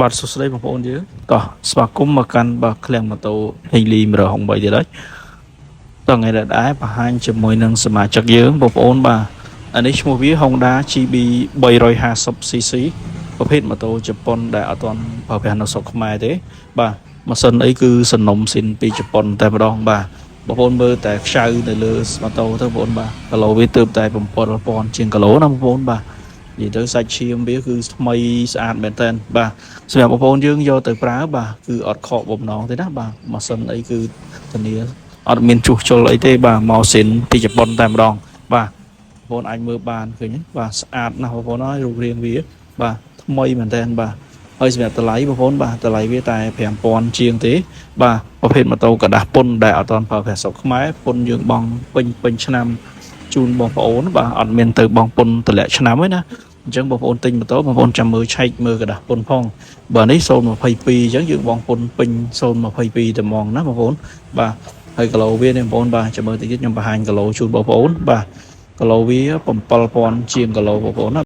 បាទសួស្តីបងប្អូនយើងតោះស្វាគមន៍មកកាន់បាទឃ្លាំងម៉ូតូ Haley 163ទៀតហើយតោះថ្ងៃនេះដែរបង្ហាញជាមួយនឹងសមាជិកយើងបងប្អូនបាទអានេះឈ្មោះវា Honda GB 350cc ប្រភេទម៉ូតូជប៉ុនដែលអត់ទាន់ប្រើប្រាស់នៅស្រុកខ្មែរទេបាទម៉ាស៊ីនអីគឺសំណុំស៊ីនពីជប៉ុនតែម្ដងបាទបងប្អូនមើលតែខ្ចៅនៅលើម៉ូតូទៅបងប្អូនបាទគីឡូវាទើបតែ7000ជាងគីឡូណាបងប្អូនបាទនិយាយទៅសាច់ឈាមវាគឺថ្មីស្អាតមែនតើបាទសម្រាប់បងប្អូនយើងយកទៅប្រើបាទគឺអត់ខកបំណងទេណាបាទម៉ាស៊ីនអីគឺធានាអត់មានជួសជុលអីទេបាទម៉ោស៊ីនពីជប៉ុនតែម្ដងបាទបងប្អូនអាចមើលបានឃើញបាទស្អាតណាស់បងប្អូនហើយរូបរាងវាបាទថ្មីមែនតើបាទហើយសម្រាប់តម្លៃបងប្អូនបាទតម្លៃវាតែ5000ជាងទេបាទប្រភេទម៉ូតូกระดาษពុនដែលអត់ទាន់ប្រើប្រាស់ស្រុកខ្មែរពុនយើងបង់ពេញឆ្នាំជូនបងប្អូនបាទអត់មានទៅបងពុនតម្លាក់ឆ្នាំទេណាអញ្ចឹងបងប្អូនទិញម៉ូតូបងប្អូនចាំមើលឆែកមើលกระดาษពុនផងបើនេះ022អញ្ចឹងយើងបងពុនពេញ022តែហ្មងណាបងប្អូនបាទហើយគីឡូវានេះបងប្អូនបាទចាំមើលតិចទៀតខ្ញុំបង្ហាញគីឡូជូនបងប្អូនបាទគីឡូវា7000ជាងគីឡូបងប្អូនណា